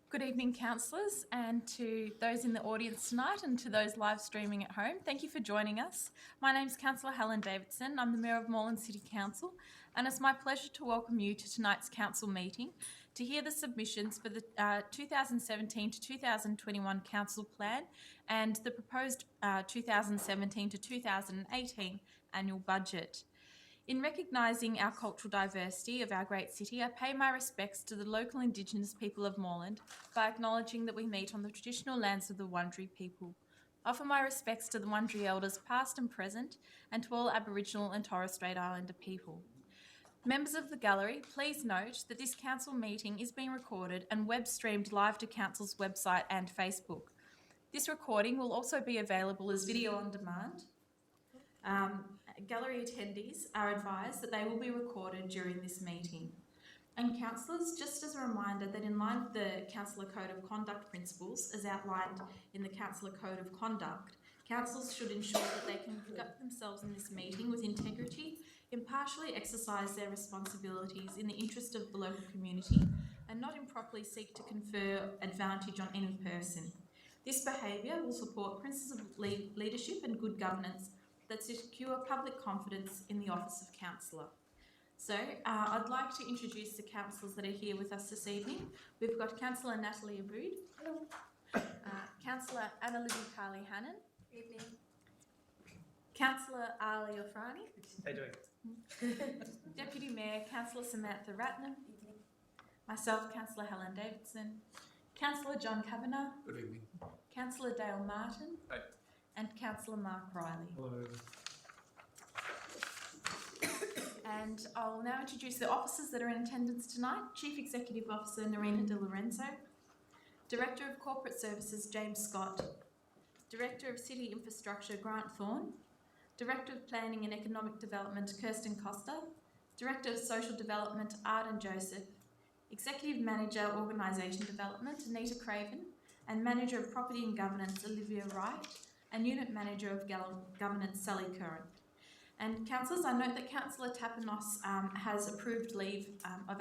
Good evening, councillors, and to those in the audience tonight and to those live streaming at home. Thank you for joining us. My name is Councillor Helen Davidson. I'm the Mayor of Moreland City Council, and it's my pleasure to welcome you to tonight's council meeting to hear the submissions for the 2017 to 2021 council plan and the proposed 2017 to 2018 annual budget. In recognising our cultural diversity of our great city, I pay my respects to the local Indigenous people of Moreland by acknowledging that we meet on the traditional lands of the Wurundjeri people. I offer my respects to the Wurundjeri elders past and present and to all Aboriginal and Torres Strait Islander people. Members of the gallery, please note that this council meeting is being recorded and web streamed live to council's website and Facebook. This recording will also be available as video on demand. Gallery attendees are advised that they will be recorded during this meeting. And councillors, just as a reminder that in line with the Councillor Code of Conduct principles as outlined in the Councillor Code of Conduct, councillors should ensure that they can conduct themselves in this meeting with integrity, impartially exercise their responsibilities in the interest of the local community, and not improperly seek to confer advantage on any person. This behaviour will support principles of leadership and good governance that secure public confidence in the office of councillor. So I'd like to introduce the councillors that are here with us this evening. We've got Councillor Natalie Abood. Hello. Councillor Annalisa Carly Hannon. Evening. Councillor Ali Ofrani. How you doing? Deputy Mayor Councillor Samantha Ratnam. Evening. Myself, Councillor Helen Davidson. Councillor John Kavanagh. Good evening. Councillor Dale Martin. Hi. And Councillor Mark Riley. Hello. And I'll now introduce the officers that are in attendance tonight. Chief Executive Officer Narina De Lorenzo, Director of Corporate Services James Scott, Director of City Infrastructure Grant Thorne, Director of Planning and Economic Development Kirsten Costa, Director of Social Development Arden Joseph, Executive Manager Organisation Development Anita Craven, and Manager of Property and Governance Olivia Wright, and Unit Manager of Governance Sally Curran. And councillors, I note that Councillor Tapanos has approved leave of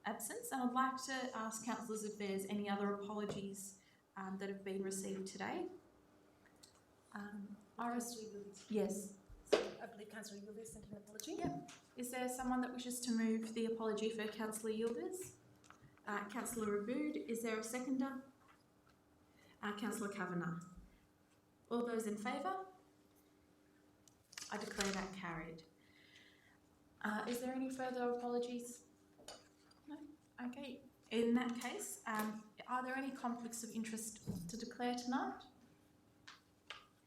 absence, and I'd like to ask councillors if there's any other apologies that have been received today. Iris? Yes. So I believe Councillor Yildiz sent an apology. Yep. Is there someone that wishes to move the apology for Councillor Yildiz? Councillor Abood, is there a seconder? Councillor Kavanagh. All those in favour? I declare that carried. Is there any further apologies? No? Okay. In that case, are there any conflicts of interest to declare tonight?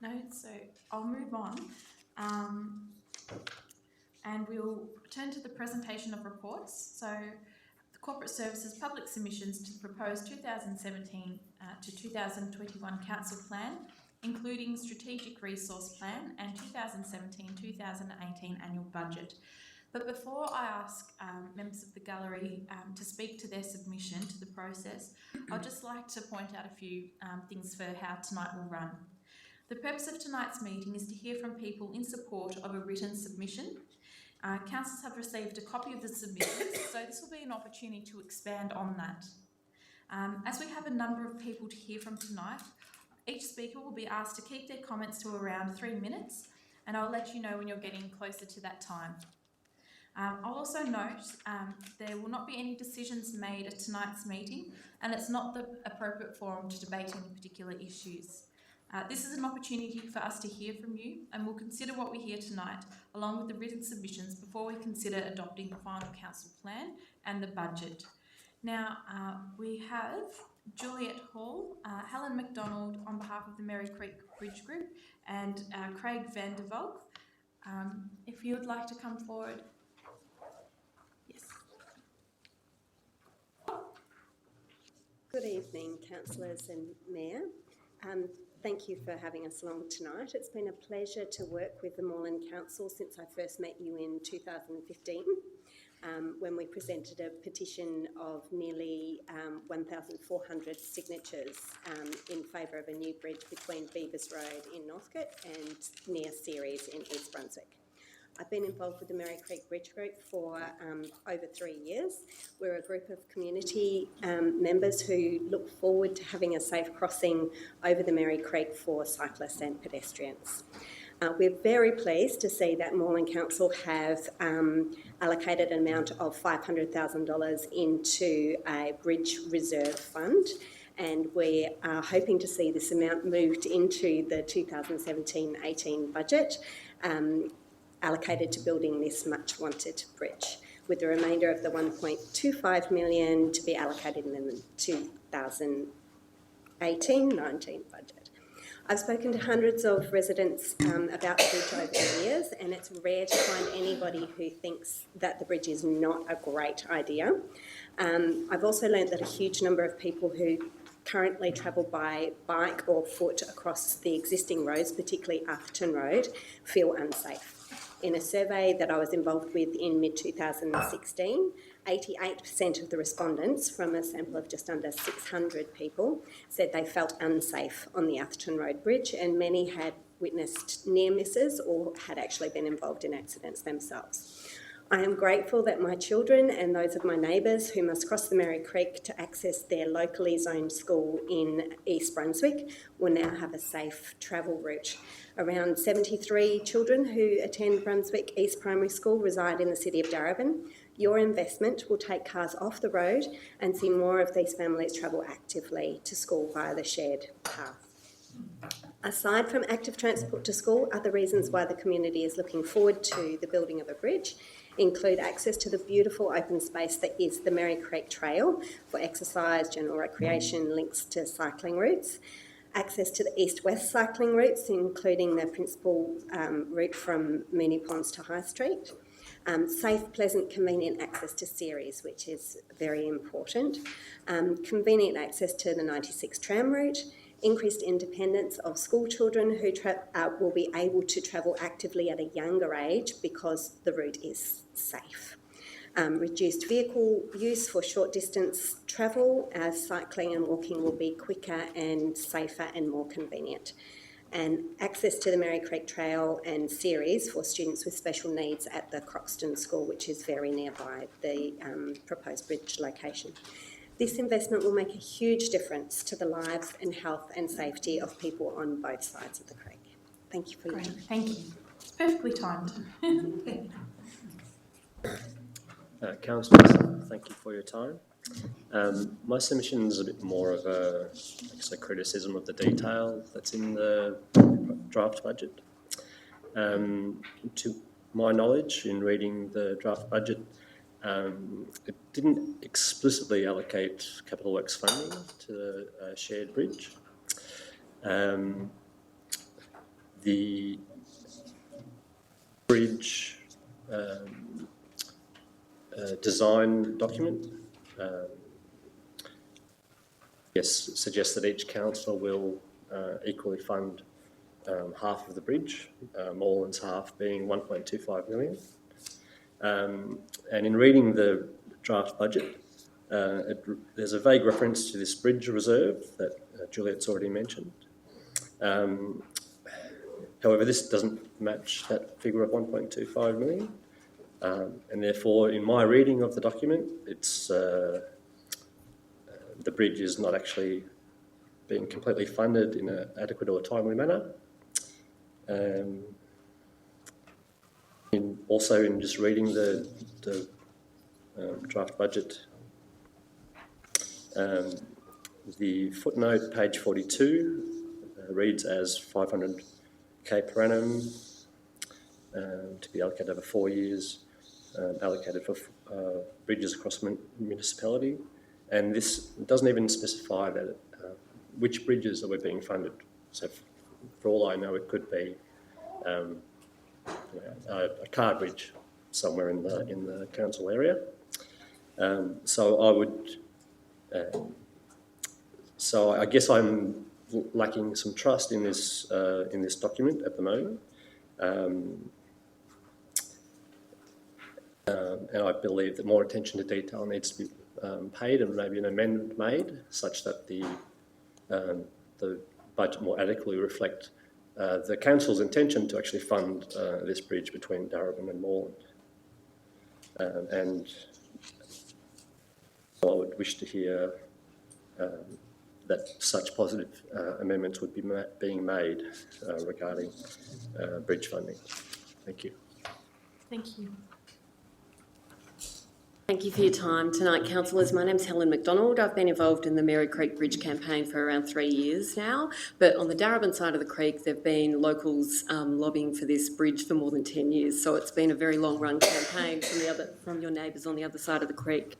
No? So I'll move on. And we'll turn to the presentation of reports. So the Corporate Services public submissions to the proposed 2017 to 2021 Council Plan, including Strategic Resource Plan and 2017-2018 Annual Budget. But before I ask members of the gallery to speak to their submission to the process, I'd just like to point out a few things for how tonight will run. The purpose of tonight's meeting is to hear from people in support of a written submission. Councillors have received a copy of the submissions, so this will be an opportunity to expand on that. As we have a number of people to hear from tonight, each speaker will be asked to keep their comments to around 3 minutes, and I'll let you know when you're getting closer to that time. I'll also note there will not be any decisions made at tonight's meeting, and it's not the appropriate forum to debate any particular issues. This is an opportunity for us to hear from you, and we'll consider what we hear tonight along with the written submissions before we consider adopting the final council plan and the budget. Now, we have Juliet Hall, Helen McDonald on behalf of the Merri Creek Bridge Group, and Craig van der Valk. If you would like to come forward. Yes. Good evening, councillors and Mayor. Thank you for having us along tonight. It's been a pleasure to work with the Moreland Council since I first met you in 2015, when we presented a petition of nearly 1,400 signatures in favour of a new bridge between Beavers Road in Northcote and near Ceres in East Brunswick. I've been involved with the Merri Creek Bridge Group for over 3 years. We're a group of community members who look forward to having a safe crossing over the Merri Creek for cyclists and pedestrians. We're very pleased to see that Moreland Council have allocated an amount of $500,000 into a bridge reserve fund, and we are hoping to see this amount moved into the 2017-18 budget, allocated to building this much wanted bridge, with the remainder of the $1.25 million to be allocated in the 2018-19 budget. I've spoken to hundreds of residents about the bridge over the years, and it's rare to find anybody who thinks that the bridge is not a great idea. I've also learnt that a huge number of people who currently travel by bike or foot across the existing roads, particularly Atherton Road, feel unsafe. In a survey that I was involved with in mid-2016, 88% of the respondents, from a sample of just under 600 people, said they felt unsafe on the Atherton Road Bridge, and many had witnessed near misses or had actually been involved in accidents themselves. I am grateful that my children and those of my neighbours who must cross the Merri Creek to access their locally zoned school in East Brunswick will now have a safe travel route. Around 73 children who attend Brunswick East Primary School reside in the city of Darebin. Your investment will take cars off the road and see more of these families travel actively to school via the shared path. Aside from active transport to school, other reasons why the community is looking forward to the building of a bridge include access to the beautiful open space that is the Merri Creek Trail for exercise, general recreation, links to cycling routes, access to the east-west cycling routes, including the principal route from Moonee Ponds to High Street, safe, pleasant, convenient access to Ceres, which is very important, convenient access to the 96 tram route, increased independence of school children who will be able to travel actively at a younger age because the route is safe. Reduced vehicle use for short distance travel, as cycling and walking will be quicker and safer and more convenient. And access to the Merri Creek Trail and Ceres for students with special needs at the Croxton School, which is very nearby the proposed bridge location. This investment will make a huge difference to the lives and health and safety of people on both sides of the creek. Thank you for your time. Thank you. It's perfectly timed. Councillors, thank you for your time. My submission is a bit more of a criticism of the detail that's in the draft budget. To my knowledge, in reading the draft budget, it didn't explicitly allocate capital works funding to the shared bridge. The bridge design document suggests that each council will equally fund half of the bridge, Moreland's half being $1.25 million. And in reading the draft budget, there's a vague reference to this bridge reserve that Juliet's already mentioned. However, this doesn't match that figure of $1.25 million. And therefore, in my reading of the document, it's the bridge is not actually being completely funded in an adequate or timely manner. Also, in just reading the draft budget, the footnote, page 42, reads as $500K per annum to be allocated over 4 years, allocated for bridges across municipality, and this doesn't even specify that which bridges are being funded. So, for all I know, it could be a car bridge somewhere in the council area. So I would. So I guess I'm lacking some trust in this document at the moment. And I believe that more attention to detail needs to be paid, and maybe an amendment made such that the budget more adequately reflect the council's intention to actually fund this bridge between Darebin and Moreland. And so I would wish to hear that such positive amendments would be being made regarding bridge funding. Thank you. Thank you. Thank you for your time tonight, councillors. My name's Helen McDonald. I've been involved in the Merri Creek Bridge campaign for around 3 years now, but on the Darebin side of the creek, there have been locals lobbying for this bridge for more than 10 years, so it's been a very long-run campaign from your neighbours on the other side of the creek.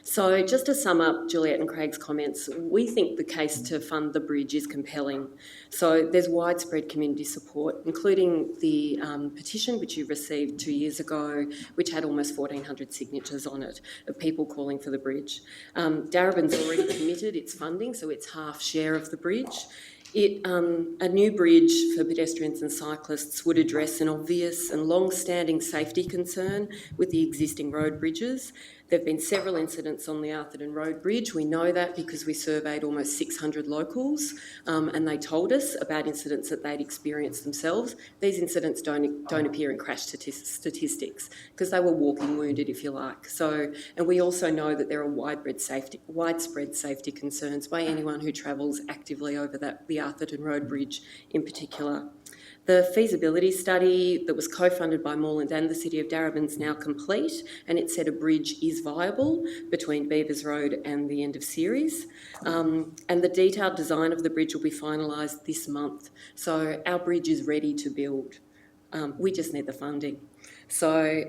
So just to sum up Juliet and Craig's comments, we think the case to fund the bridge is compelling. So there's widespread community support, including the petition which you received 2 years ago, which had almost 1,400 signatures on it of people calling for the bridge. Darebin's already committed its funding, so it's half share of the bridge. A new bridge for pedestrians and cyclists would address an obvious and long-standing safety concern with the existing road bridges. There have been several incidents on the Arthurton Road Bridge. We know that because we surveyed almost 600 locals and they told us about incidents that they'd experienced themselves. These incidents don't appear in crash statistics because they were walking wounded, if you like. And we also know that there are widespread safety concerns by anyone who travels actively over the Arthurton Road Bridge in particular. The feasibility study that was co-funded by Moreland and the City of Darebin is now complete, and it said a bridge is viable between Beavers Road and the end of Ceres. And the detailed design of the bridge will be finalised this month. So our bridge is ready to build. We just need the funding. So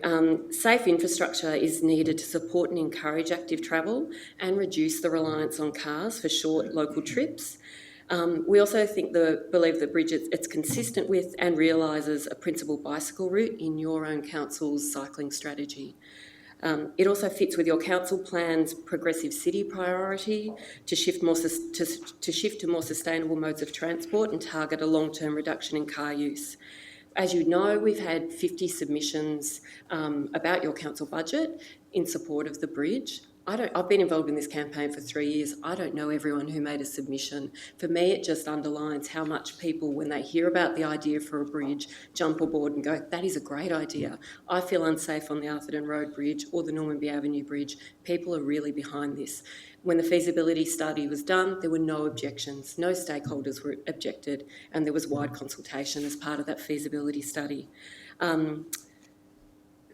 safe infrastructure is needed to support and encourage active travel and reduce the reliance on cars for short local trips. We also believe the bridge it's consistent with and realises a principal bicycle route in your own council's cycling strategy. It also fits with your council plan's progressive city priority to shift to more sustainable modes of transport and target a long-term reduction in car use. As you know, we've had 50 submissions about your council budget in support of the bridge. I've been involved in this campaign for 3 years. I don't know everyone who made a submission. For me, it just underlines how much people, when they hear about the idea for a bridge, jump aboard and go, that is a great idea. I feel unsafe on the Arthurton Road Bridge or the Normanby Avenue Bridge. People are really behind this. When the feasibility study was done, there were no objections. No stakeholders were objected, and there was wide consultation as part of that feasibility study.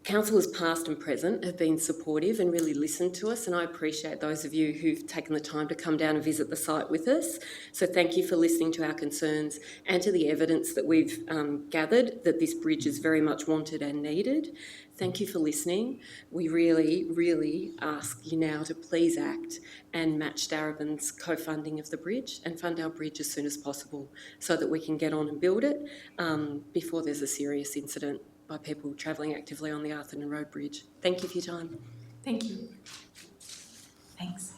Councillors past and present have been supportive and really listened to us, and I appreciate those of you who've taken the time to come down and visit the site with us. So thank you for listening to our concerns and to the evidence that we've gathered that this bridge is very much wanted and needed. Thank you for listening. We really, really ask you now to please act and match Darebin's co-funding of the bridge and fund our bridge as soon as possible so that we can get on and build it before there's a serious incident by people travelling actively on the Arthurton Road Bridge. Thank you for your time. Thank you. Thanks.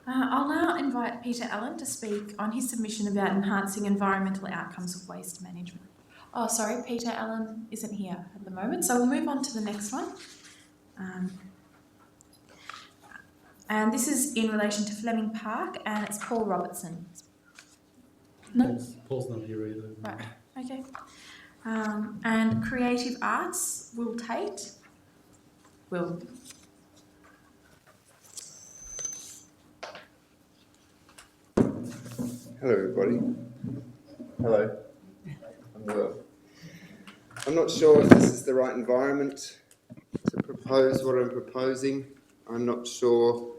I'll now invite Peter Allen to speak on his submission about enhancing environmental outcomes of waste management. Oh, sorry, Peter Allen isn't here at the moment, so we'll move on to the next one. And this is in relation to Fleming Park, and it's Paul Robertson. No? Paul's not here either. Right, okay. And Creative Arts, Will Tate. Will. Hello everybody. Hello. I'm Will. I'm not sure if this is the right environment to propose what I'm proposing. I'm not sure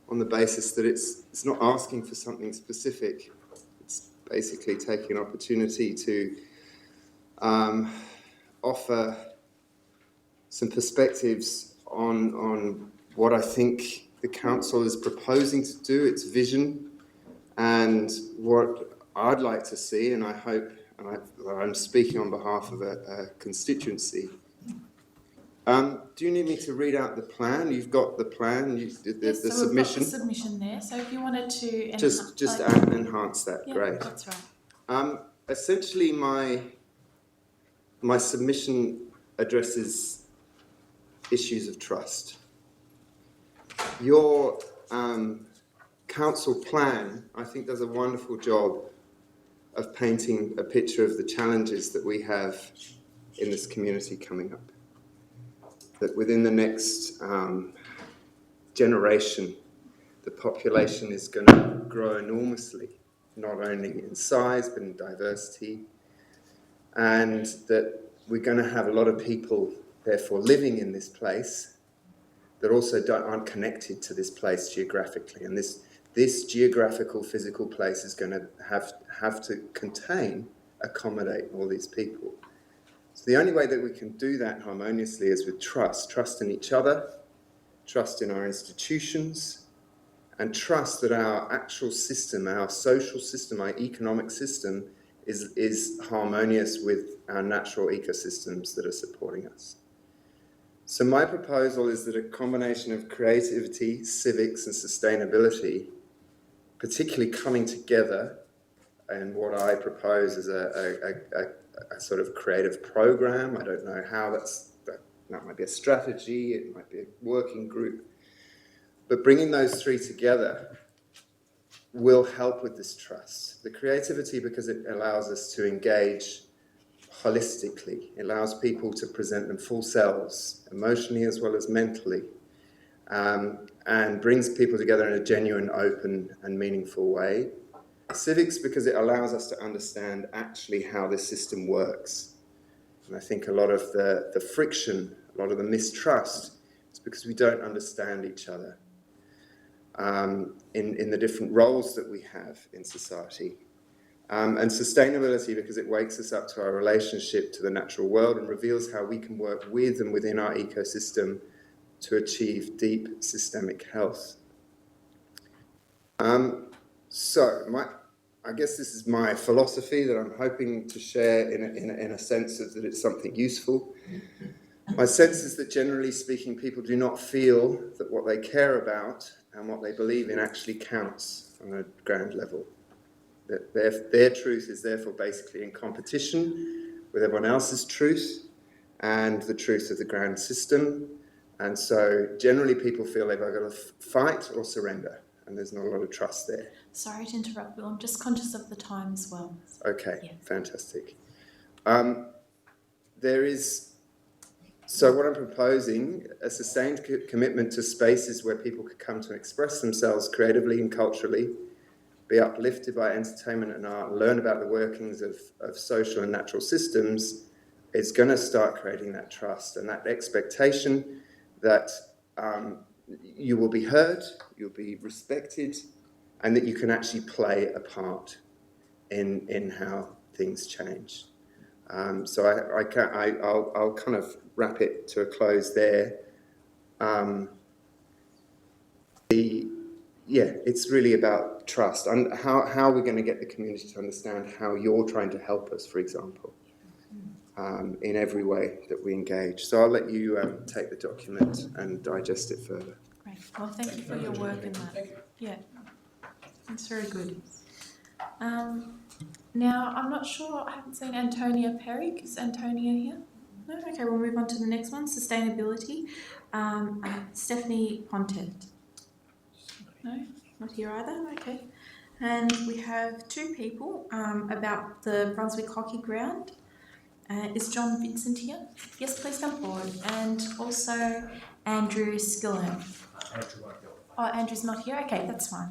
on the basis that it's not asking for something specific. It's basically taking an opportunity to offer some perspectives on what I think the council is proposing to do, its vision, and what I'd like to see, and I hope, and I'm speaking on behalf of a constituency. Do you need me to read out the plan? You've got the plan, Yes, the so submission. we've got the submission there. So if you wanted to enhance that, yeah, great. That's right. Essentially, my submission addresses issues of trust. Your council plan, I think, does a wonderful job of painting a picture of the challenges that we have in this community coming up. That within the next generation, the population is going to grow enormously, not only in size but in diversity, and that we're going to have a lot of people, therefore, living in this place that also aren't connected to this place geographically. And this geographical, physical place is going to have to accommodate all these people. So the only way that we can do that harmoniously is with trust in each other, trust in our institutions, and trust that our actual system, our social system, our economic system is harmonious with our natural ecosystems that are supporting us. So my proposal is that a combination of creativity, civics, and sustainability, particularly coming together, and what I propose is a sort of creative program. I don't know how that might be a strategy, it might be a working group, but bringing those three together will help with this trust. The creativity, because it allows us to engage holistically. It allows people to present them full selves, emotionally as well as mentally, and brings people together in a genuine, open and meaningful way. Civics, because it allows us to understand actually how this system works. And I think a lot of the friction, a lot of the mistrust is because we don't understand each other in the different roles that we have in society. And sustainability, because it wakes us up to our relationship to the natural world and reveals how we can work with and within our ecosystem to achieve deep systemic health. I guess this is my philosophy that I'm hoping to share in a sense of that it's something useful. My sense is that generally speaking, people do not feel that what they care about and what they believe in actually counts on a ground level. That their truth is therefore basically in competition with everyone else's truth and the truth of the ground system. And so generally people feel they've either got to fight or surrender, and there's not a lot of trust there. Sorry to interrupt, Bill. I'm just conscious of the time as well. Okay, Yeah. Fantastic. So what I'm proposing, a sustained commitment to spaces where people could come to express themselves creatively and culturally, be uplifted by entertainment and art, learn about the workings of social and natural systems, is going to start creating that trust and that expectation that you will be heard, you'll be respected, and that you can actually play a part in how things change. So I'll kind of wrap it to a close there. It's really about trust and how we're going to get the community to understand how you're trying to help us, for example, in every way that we engage. So I'll let you take the document and digest it further. Great. Well, thank you for your work in that. Yeah, it's very good. Now, I'm not sure, I haven't seen Antonia Perry. Is Antonia here? No? Okay, we'll move on to the next one, sustainability. Stephanie Pontet. No? Not here either? Okay. And we have two people about the Brunswick Hockey Ground. Is John Vincent here? Yes, please come forward. And also Andrew Skillen. Andrew won't go. Oh, Andrew's not here? Okay, that's fine.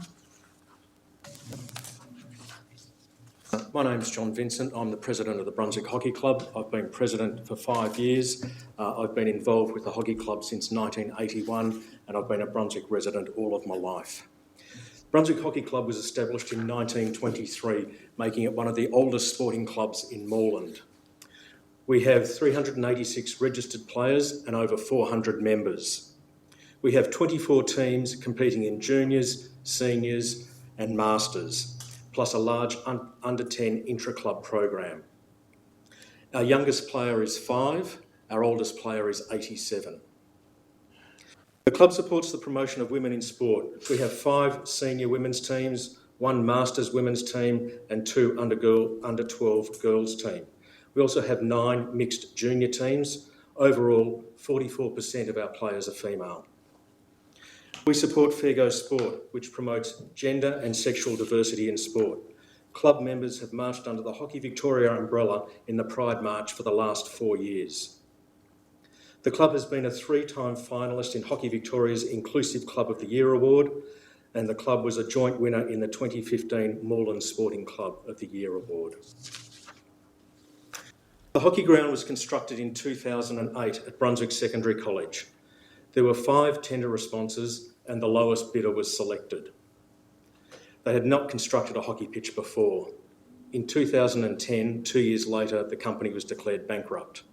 My name's John Vincent. I'm the president of the Brunswick Hockey Club. I've been president for 5 years. I've been involved with the hockey club since 1981, and I've been a Brunswick resident all of my life. Brunswick Hockey Club was established in 1923, making it one of the oldest sporting clubs in Moreland. We have 386 registered players and over 400 members. We have 24 teams competing in juniors, seniors and masters, plus a large under-10 intra-club program. Our youngest player is 5, our oldest player is 87. The club supports the promotion of women in sport. We have 5 senior women's teams, 1 masters women's team and 2 under 12 girls team. We also have 9 mixed junior teams. Overall, 44% of our players are female. We support Fair Go Sport, which promotes gender and sexual diversity in sport. club members have marched under the Hockey Victoria umbrella in the Pride March for the last 4 years. The club has been a 3-time finalist in Hockey Victoria's Inclusive Club of the Year award, and the club was a joint winner in the 2015 Moreland Sporting Club of the Year award. The hockey ground was constructed in 2008 at Brunswick Secondary College. There were 5 tender responses and the lowest bidder was selected. They had not constructed a hockey pitch before. In 2010, 2 years later, the company was declared bankrupt.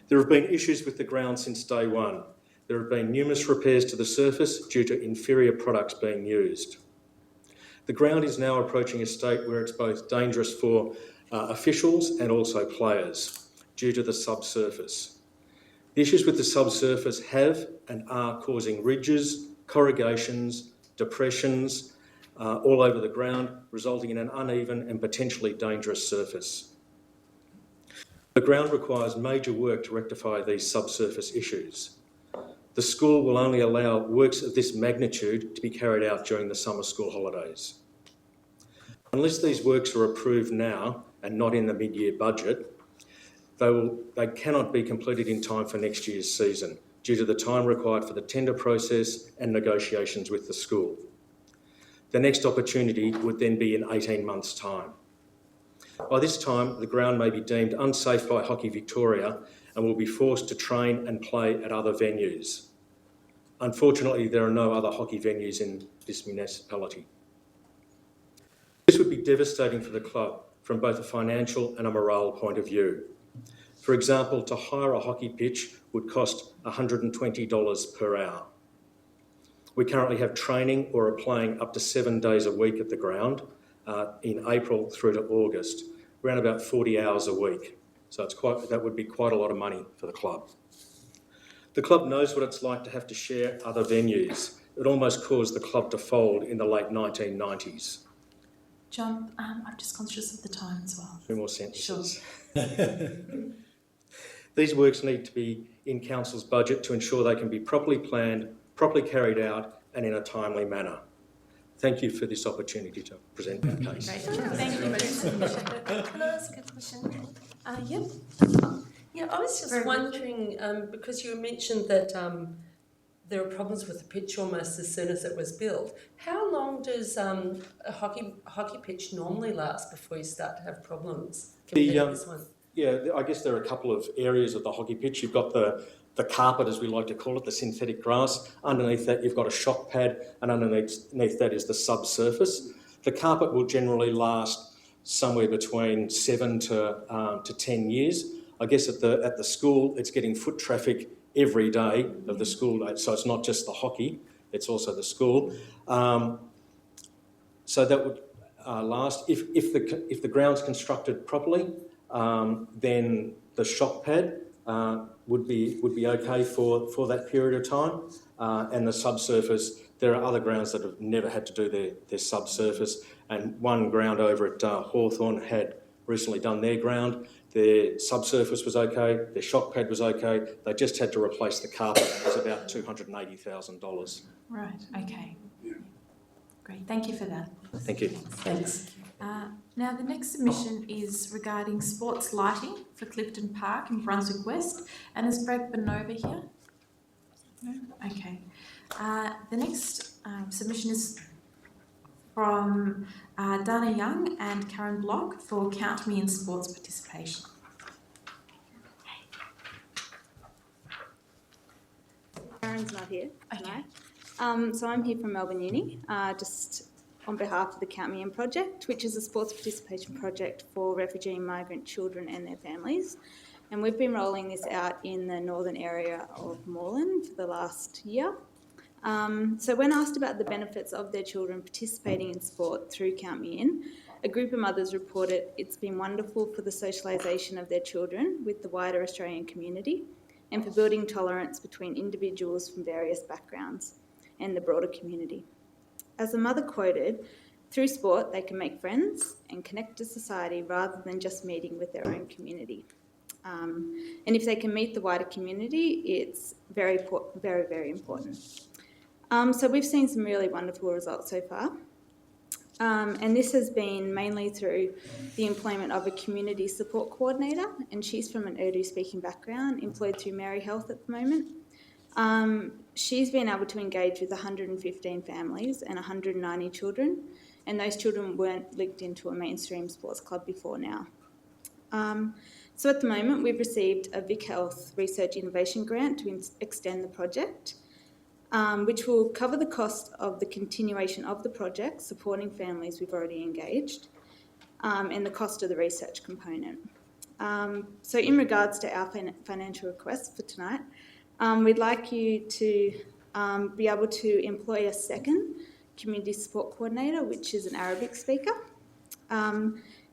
There have been issues with the ground since day one. There have been numerous repairs to the surface due to inferior products being used. The ground is now approaching a state where it's both dangerous for officials and also players due to the subsurface. The issues with the subsurface have and are causing ridges, corrugations, depressions all over the ground, resulting in an uneven and potentially dangerous surface. The ground requires major work to rectify these subsurface issues. The school will only allow works of this magnitude to be carried out during the summer school holidays. Unless these works are approved now and not in the mid-year budget, they cannot be completed in time for next year's season due to the time required for the tender process and negotiations with the school. The next opportunity would then be in 18 months' time. By this time, the ground may be deemed unsafe by Hockey Victoria and will be forced to train and play at other venues. Unfortunately, there are no other hockey venues in this municipality. This would be devastating for the club from both a financial and a morale point of view. For example, to hire a hockey pitch would cost $120 per hour. We currently have training or are playing up to 7 days a week at the ground in April through to August, around about 40 hours a week. So that would be quite a lot of money for the club. The club knows what it's like to have to share other venues. It almost caused the club to fold in the late 1990s. John, I'm just conscious of the time as well. 2 more sentences. Sure. These works need to be in Council's budget to ensure they can be properly planned, properly carried out and in a timely manner. Thank you for this opportunity to present our case. Great. Thank you. Can I ask a question? Yep. Yeah, I was just wondering, because you mentioned that there are problems with the pitch almost as soon as it was built. How long does a hockey pitch normally last before you start to have problems compared to this one? Yeah, I guess there are a couple of areas of the hockey pitch. You've got the carpet, as we like to call it, the synthetic grass. Underneath that, you've got a shock pad, and underneath that is the subsurface. The carpet will generally last somewhere between 7 to 10 years. I guess at the school, it's getting foot traffic every day of the school day, so it's not just the hockey, it's also the school. So that would last. If the ground's constructed properly, then the shock pad would be okay for that period of time. And the subsurface, there are other grounds that have never had to do their subsurface, and one ground over at Hawthorn had recently done their ground. Their subsurface was okay, their shock pad was okay, they just had to replace the carpet. It was about $280,000. Right, okay. Great, thank you for that. Thank you. Thanks. Now, the next submission is regarding sports lighting for Clifton Park in Brunswick West. And is Greg Benova here? No? Okay. The next submission is from Dana Young and Karen Block for Count Me in Sports Participation. Karen's not here Okay. tonight. So I'm here from Melbourne Uni, just on behalf of the Count Me In project, which is a sports participation project for refugee and migrant children and their families. And we've been rolling this out in the northern area of Moreland for the last year. So when asked about the benefits of their children participating in sport through Count Me In, a group of mothers reported it's been wonderful for the socialisation of their children with the wider Australian community and for building tolerance between individuals from various backgrounds and the broader community. As the mother quoted, through sport they can make friends and connect to society rather than just meeting with their own community. And if they can meet the wider community, it's very, very, very important. So we've seen some really wonderful results so far. And this has been mainly through the employment of a community support coordinator, and she's from an Urdu-speaking background, employed through Merri Health at the moment. She's been able to engage with 115 families and 190 children, and those children weren't linked into a mainstream sports club before now. So at the moment, we've received a Vic Health Research Innovation Grant to extend the project, which will cover the cost of the continuation of the project, supporting families we've already engaged, and the cost of the research component. So in regards to our financial request for tonight, we'd like you to be able to employ a second community support coordinator, which is an Arabic speaker.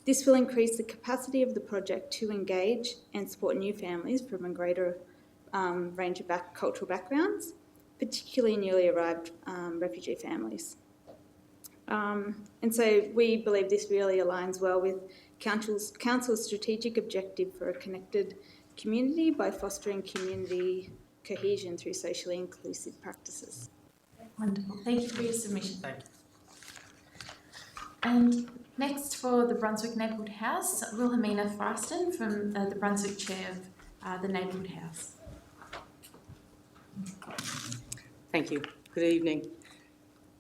This will increase the capacity of the project to engage and support new families from a greater range of cultural backgrounds, particularly newly arrived refugee families. And so we believe this really aligns well with Council's strategic objective for a connected community by fostering community cohesion through socially inclusive practices. Wonderful. Thank you for your submission. Thank you. And next for the Brunswick Neighbourhood House, Wilhelmina Farston from the Brunswick Chair of the Neighbourhood House. Thank you. Good evening.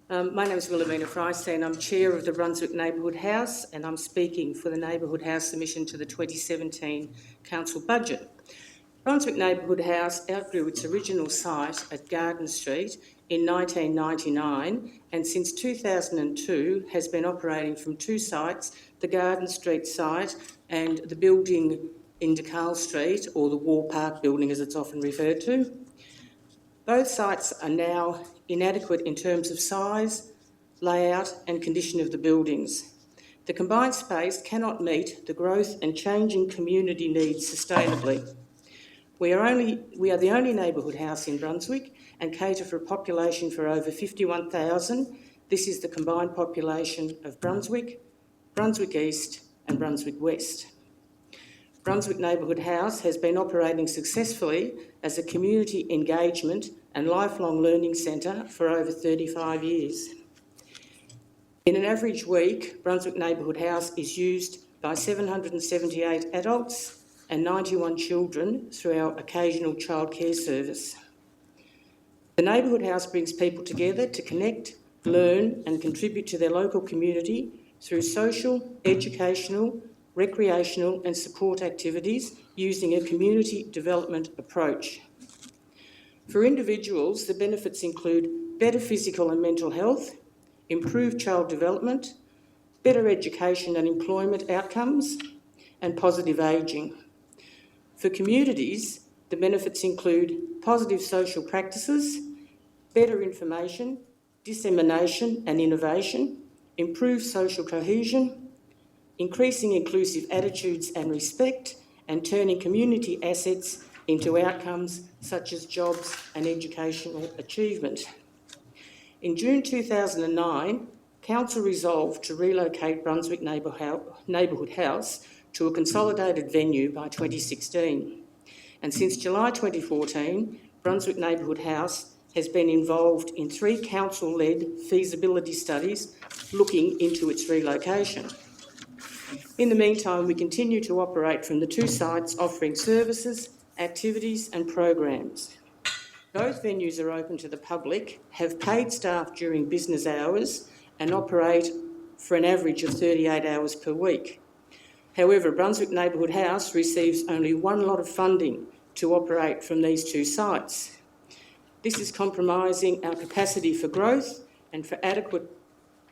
My name is Wilhelmina Freistine. I'm Chair of the Brunswick Neighbourhood House, and I'm speaking for the Neighbourhood House submission to the 2017 Council budget. Brunswick Neighbourhood House outgrew its original site at Garden Street in 1999, and since 2002 has been operating from two sites, the Garden Street site and the building in DeCarl Street, or the War Park building as it's often referred to. Both sites are now inadequate in terms of size, layout and condition of the buildings. The combined space cannot meet the growth and changing community needs sustainably. We are the only neighbourhood house in Brunswick and cater for a population for over 51,000. This is the combined population of Brunswick, Brunswick East and Brunswick West. Brunswick Neighbourhood House has been operating successfully as a community engagement and lifelong learning centre for over 35 years. In an average week, Brunswick Neighbourhood House is used by 778 adults and 91 children through our occasional childcare service. The Neighbourhood House brings people together to connect, learn and contribute to their local community through social, educational, recreational and support activities using a community development approach. For individuals, the benefits include better physical and mental health, improved child development, better education and employment outcomes, and positive ageing. For communities, the benefits include positive social practices, better information, dissemination and innovation, improved social cohesion, increasing inclusive attitudes and respect, and turning community assets into outcomes such as jobs and educational achievement. In June 2009, Council resolved to relocate Brunswick Neighbourhood House to a consolidated venue by 2016. And since July 2014, Brunswick Neighbourhood House has been involved in 3 council-led feasibility studies looking into its relocation. In the meantime, we continue to operate from the 2 sites offering services, activities and programs. Both venues are open to the public, have paid staff during business hours and operate for an average of 38 hours per week. However, Brunswick Neighbourhood House receives only 1 lot of funding to operate from these 2 sites. This is compromising our capacity for growth and for adequate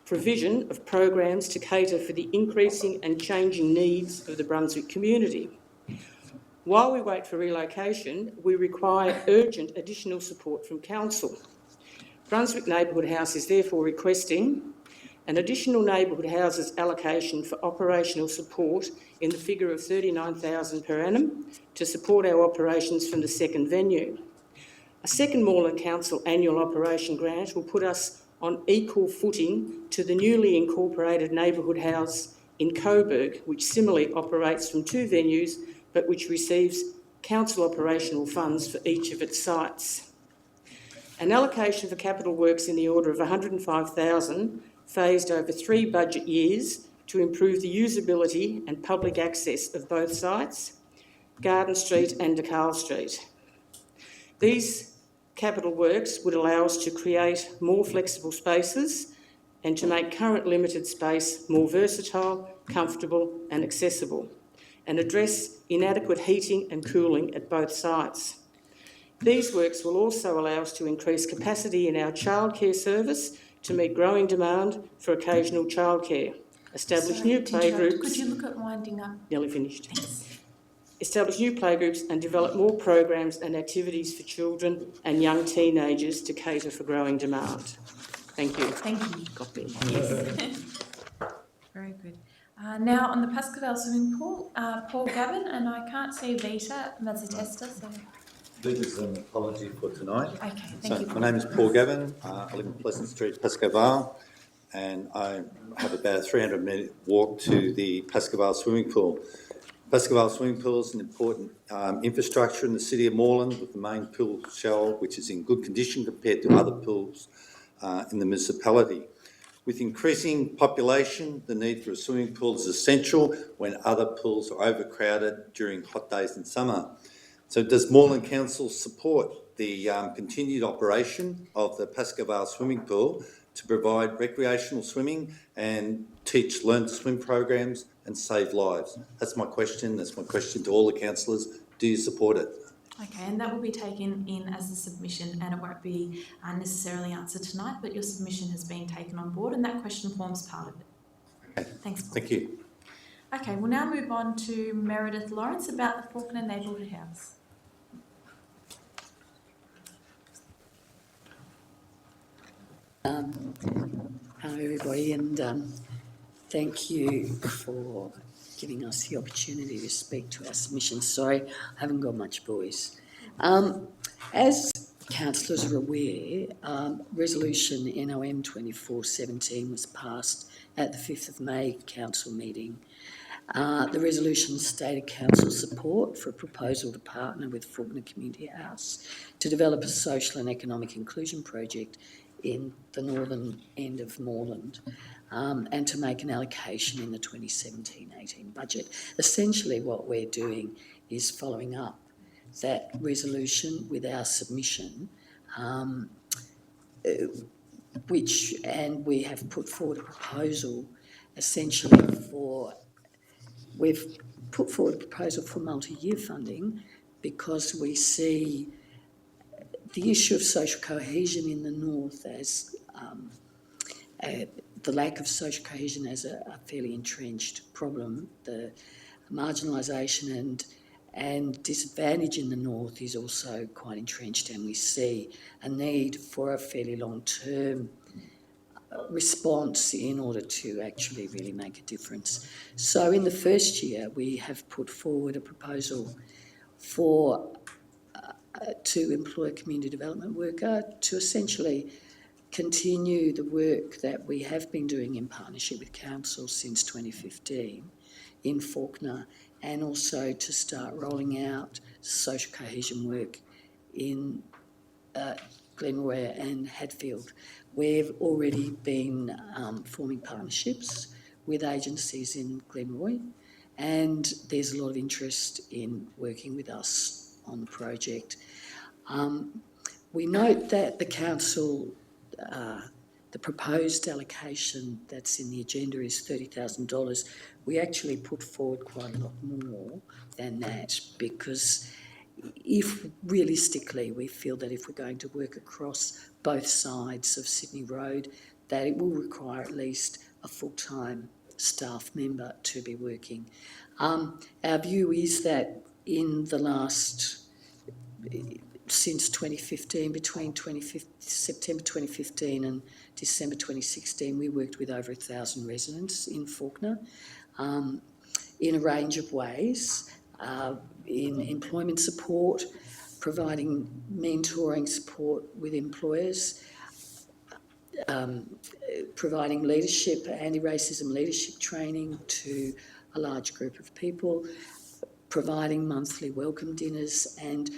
provision of programs to cater for the increasing and changing needs of the Brunswick community. While we wait for relocation, we require urgent additional support from Council. Brunswick Neighbourhood House is therefore requesting an additional neighbourhood houses allocation for operational support in the figure of $39,000 per annum to support our operations from the second venue. A second Moreland Council annual operation grant will put us on equal footing to the newly incorporated neighbourhood house in Coburg, which similarly operates from 2 venues but which receives council operational funds for each of its sites. An allocation for capital works in the order of $105,000 phased over 3 budget years to improve the usability and public access of both sites, Garden Street and DeCarl Street. These capital works would allow us to create more flexible spaces and to make current limited space more versatile, comfortable and accessible, and address inadequate heating and cooling at both sites. These works will also allow us to increase capacity in our childcare service to meet growing demand for occasional childcare, establish new playgroups... Could you look at winding up? Nearly finished. Thanks. Establish new playgroups and develop more programs and activities for children and young teenagers to cater for growing demand. Thank you. Thank you. Copy. Yes. Very good. Now on the Pascoe swimming pool, Paul Gavin, and I can't see Vita Mazzatesta, so... This is an apology for tonight. Okay, thank you. My name is Paul Gavin. I live in Pleasant Street, Pascoe Vale, and I have about a 300-minute walk to the Pascoe Vale swimming pool. Pascoe Vale swimming pool is an important infrastructure in the city of Moreland, with the main pool shell, which is in good condition compared to other pools in the municipality. With increasing population, the need for a swimming pool is essential when other pools are overcrowded during hot days in summer. So does Moreland Council support the continued operation of the Pascoe Vale swimming pool to provide recreational swimming and teach learn to swim programs and save lives? That's my question. That's my question to all the councillors. Do you support it? Okay, and that will be taken in as a submission, and it won't be necessarily answered tonight, but your submission has been taken on board and that question forms part of it. Okay. Thanks, Paul. Thank you. Okay, we'll now move on to Meredith Lawrence about the Faulkner Neighbourhood House. Hello everybody, and thank you for giving us the opportunity to speak to our submission. Sorry, I haven't got much voice. As councillors are aware, resolution NOM 2417 was passed at the 5th of May council meeting. The resolution stated council support for a proposal to partner with Faulkner Community House to develop a social and economic inclusion project in the northern end of Moreland, and to make an allocation in the 2017-18 budget. Essentially what we're doing is following up that resolution with our submission, and we have put forward a proposal essentially we've put forward a proposal for multi-year funding because we see the issue of social cohesion in the north as the lack of social cohesion as a fairly entrenched problem. The marginalisation and disadvantage in the north is also quite entrenched, and we see a need for a fairly long-term response in order to actually really make a difference. So in the first year, we have put forward a proposal for to employ a community development worker to essentially continue the work that we have been doing in partnership with council since 2015 in Faulkner, and also to start rolling out social cohesion work in Glenroy and Hadfield. We've already been forming partnerships with agencies in Glenroy, and there's a lot of interest in working with us on the project. We note that the council, the proposed allocation that's in the agenda is $30,000. We actually put forward quite a lot more than that, because if realistically we feel that if we're going to work across both sides of Sydney Road, that it will require at least a full-time staff member to be working. Our view is that in the last, since 2015, between September 2015 and December 2016, we worked with over 1,000 residents in Faulkner in a range of ways, in employment support, providing mentoring support with employers, providing leadership, anti-racism leadership training to a large group of people, providing monthly welcome dinners, and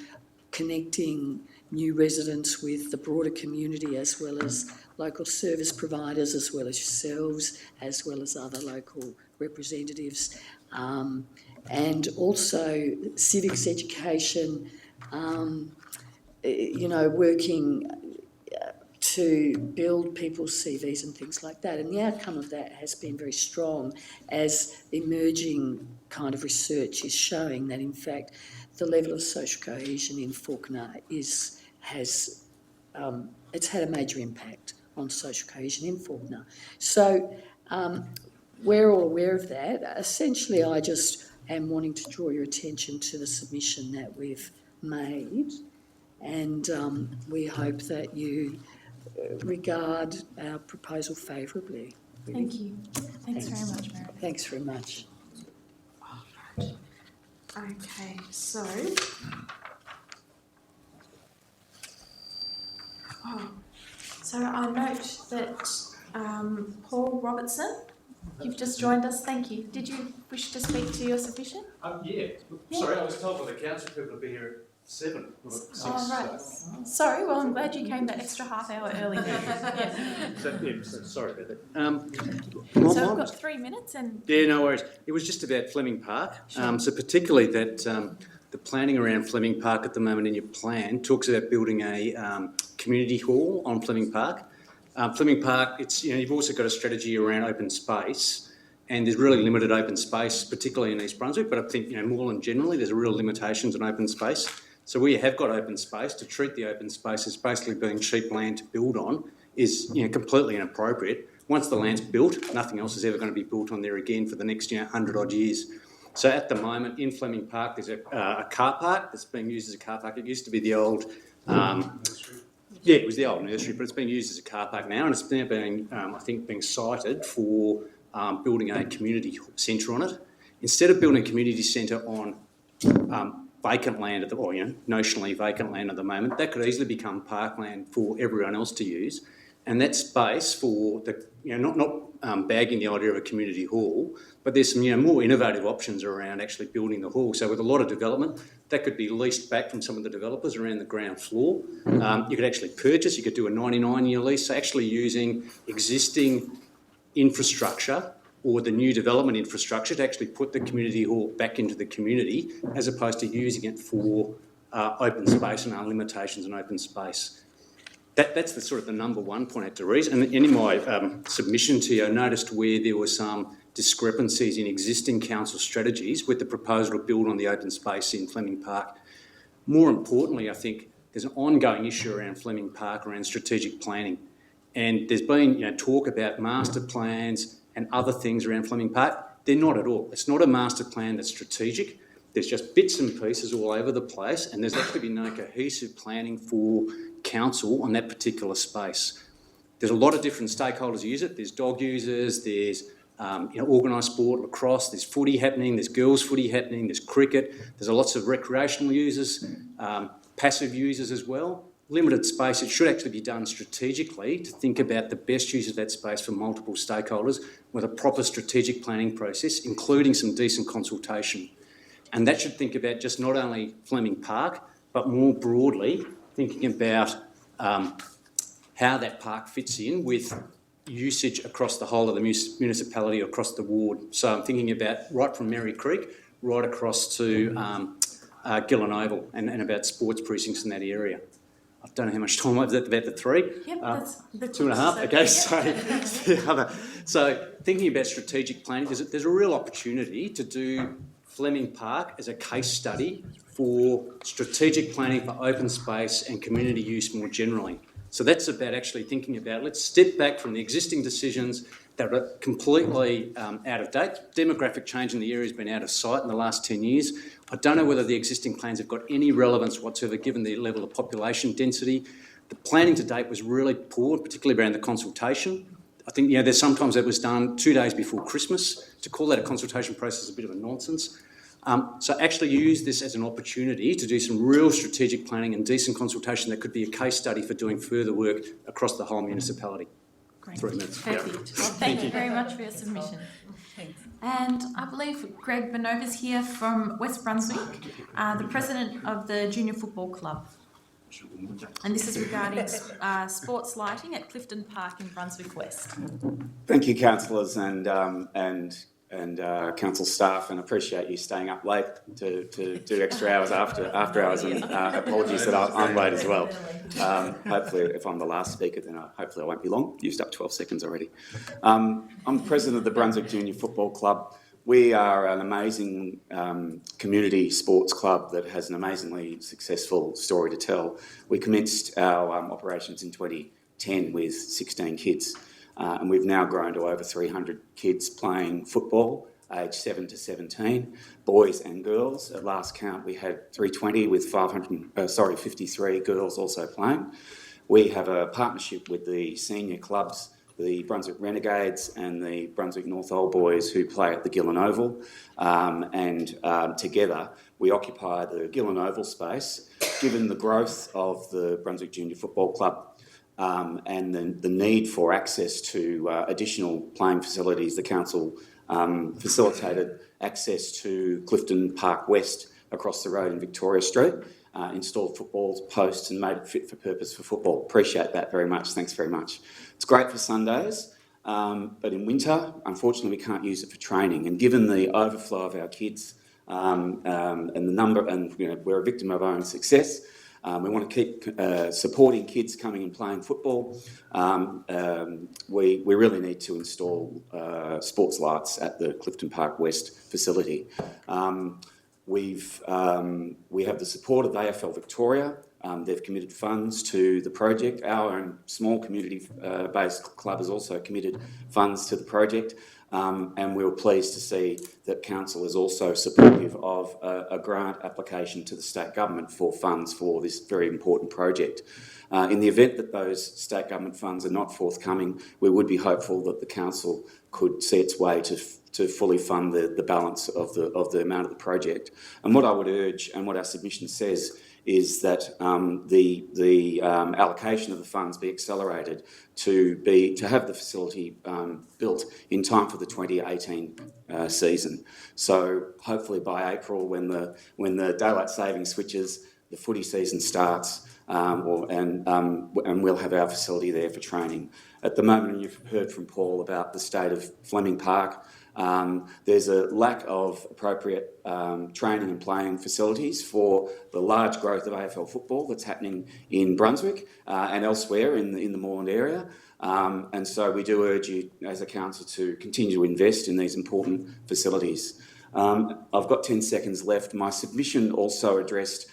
connecting new residents with the broader community as well as local service providers as well as yourselves, as well as other local representatives, and also civics education, working to build people's CVs and things like that. And the outcome of that has been very strong, as emerging kind of research is showing that, in fact, the level of social cohesion in Fawkner has had a major impact on social cohesion in Fawkner. So we're all aware of that. Essentially, I just am wanting to draw your attention to the submission that we've made, and we hope that you regard our proposal favourably. Really. Thank you. Thanks very much, Merri-bek. Thanks very much. Okay, so I note that Paul Robertson, you've just joined us. Thank you. Did you wish to speak to your submission? Yeah. Sorry, I was told by the council people to be here at 7, not at 6. Right. Sorry, well, I'm glad you came that extra half hour early. Sorry about that. So I've got 3 minutes and... Yeah, no worries. It was just about Fleming Park. Sure. So particularly that the planning around Fleming Park at the moment in your plan talks about building a community hall on Fleming Park. Fleming Park, you've also got a strategy around open space, and there's really limited open space, particularly in East Brunswick, but I think, Moreland generally, there's real limitations on open space. So where you have got open space, to treat the open space as basically being cheap land to build on is completely inappropriate. Once the land's built, nothing else is ever going to be built on there again for the next 100 odd years. So at the moment in Fleming Park, there's a car park that's being used as a car park. It used to be the old... it was the old nursery, but it's being used as a car park now, and it's now being, being cited for building a community centre on it. Instead of building a community centre on vacant land, notionally vacant land at the moment, that could easily become parkland for everyone else to use. And that space for the, not bagging the idea of a community hall, but there's some more innovative options around actually building the hall. So with a lot of development, that could be leased back from some of the developers around the ground floor. You could actually purchase, you could do a 99-year lease, so actually using existing infrastructure or the new development infrastructure to actually put the community hall back into the community, as opposed to using it for open space and our limitations on open space. That's the sort of the number one point I had to raise. And in my submission to you, I noticed where there were some discrepancies in existing council strategies with the proposal to build on the open space in Fleming Park. More importantly, I think there's an ongoing issue around Fleming Park around strategic planning. And there's been talk about master plans and other things around Fleming Park. They're not at all. It's not a master plan that's strategic. There's just bits and pieces all over the place, and there's actually been no cohesive planning for council on that particular space. There's a lot of different stakeholders who use it. There's dog users, there's organised sport, lacrosse, there's footy happening, there's girls footy happening, there's cricket, there's lots of recreational users, passive users as well. Limited space, it should actually be done strategically to think about the best use of that space for multiple stakeholders with a proper strategic planning process, including some decent consultation. And that should think about just not only Fleming Park, but more broadly, thinking about how that park fits in with usage across the whole of the municipality, across the ward. So I'm thinking about right from Merri Creek, right across to Gillen Oval and about sports precincts in that area. I don't know how much time I've got, about the 3. Yep, that's the 2.5, okay, so so thinking about strategic planning, there's a real opportunity to do Fleming Park as a case study for strategic planning for open space and community use more generally. So that's about actually thinking about, let's step back from the existing decisions that are completely out of date. Demographic change in the area has been out of sight in the last 10 years. I don't know whether the existing plans have got any relevance whatsoever given the level of population density. The planning to date was really poor, particularly around the consultation. I think there's sometimes that was done 2 days before Christmas. To call that a consultation process is a bit of a nonsense. So actually use this as an opportunity to do some real strategic planning and decent consultation that could be a case study for doing further work across the whole municipality. Great. 3 minutes. Perfect. Well, thank you very much for your submission. Thanks. And I believe Greg Benova's here from West Brunswick, the president of the Junior Football Club. And this is regarding sports lighting at Clifton Park in Brunswick West. Thank you, councillors and council staff, and appreciate you staying up late to do extra hours after hours. And apologies that I'm late as well. Hopefully, if I'm the last speaker, then hopefully I won't be long. Used up 12 seconds already. I'm president of the Brunswick Junior Football Club. We are an amazing community sports club that has an amazingly successful story to tell. We commenced our operations in 2010 with 16 kids, and we've now grown to over 300 kids playing football, aged 7 to 17, boys and girls. At last count, we had 320 with 53 girls also playing. We have a partnership with the senior clubs, the Brunswick Renegades and the Brunswick North Old Boys, who play at the Gillen Oval, and together we occupy the Gillen Oval space. Given the growth of the Brunswick Junior Football Club and the need for access to additional playing facilities, the council facilitated access to Clifton Park West across the road in Victoria Street, installed football posts and made it fit for purpose for football. Appreciate that very much. Thanks very much. It's great for Sundays, but in winter, unfortunately, we can't use it for training. And given the overflow of our kids and the number, and we're a victim of our own success, we want to keep supporting kids coming and playing football. We really need to install sports lights at the Clifton Park West facility. We have the support of AFL Victoria. They've committed funds to the project. Our own small community-based club has also committed funds to the project. And we were pleased to see that council is also supportive of a grant application to the state government for funds for this very important project. In the event that those state government funds are not forthcoming, we would be hopeful that the council could see its way to fully fund the balance of the amount of the project. And what I would urge, and what our submission says, is that the allocation of the funds be accelerated to have the facility built in time for the 2018 season. So hopefully by April, when the daylight saving switches, the footy season starts, and we'll have our facility there for training. At the moment, you've heard from Paul about the state of Fleming Park. There's a lack of appropriate training and playing facilities for the large growth of AFL football that's happening in Brunswick and elsewhere in the Moreland area. And so we do urge you as a council to continue to invest in these important facilities. I've got 10 seconds left. My submission also addressed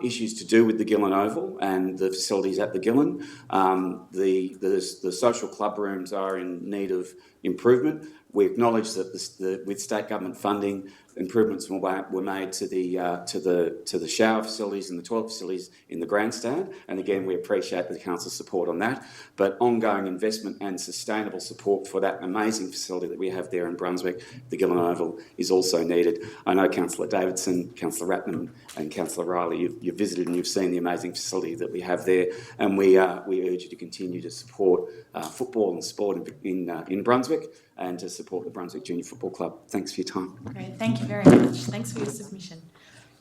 issues to do with the Gillen Oval and the facilities at the Gillen. The social club rooms are in need of improvement. We acknowledge that with state government funding, improvements were made to the shower facilities and the toilet facilities in the grandstand, and again we appreciate the council's support on that. But ongoing investment and sustainable support for that amazing facility that we have there in Brunswick, the Gillen Oval, is also needed. I know Councillor Davidson, Councillor Ratnam, and Councillor Riley, you've visited and you've seen the amazing facility that we have there, and we urge you to continue to support football and sport in Brunswick, and to support the Brunswick Junior Football Club. Thanks for your time. Great, thank you very much. Thanks for your submission.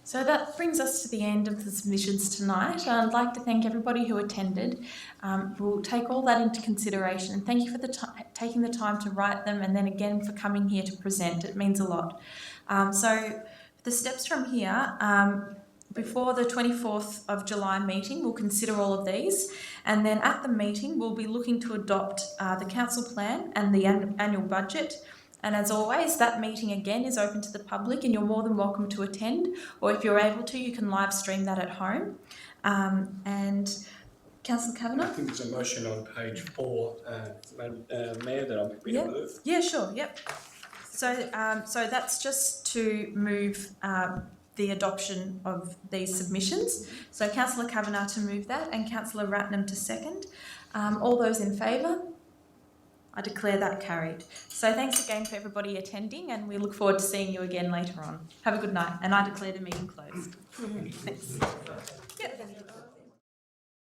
So that brings us to the end of the submissions tonight. I'd like to thank everybody who attended. We'll take all that into consideration, and thank you for taking the time to write them, and then again for coming here to present. It means a lot. So the steps from here, before the 24th of July meeting, we'll consider all of these, and then at the meeting we'll be looking to adopt the council plan and the annual budget. And as always, that meeting again is open to the public, and you're more than welcome to attend, or if you're able to, you can live stream that at home. And Councillor Kavanagh? I think there's a motion on page 4, Mayor, that I'm happy to move. Yeah, sure, yep. So that's just to move the adoption of these submissions. So Councillor Kavanagh to move that, and Councillor Ratnam to second. All those in favour? I declare that carried. So thanks again for everybody attending, and we look forward to seeing you again later on. Have a good night, and I declare the meeting closed. Thanks. Yep.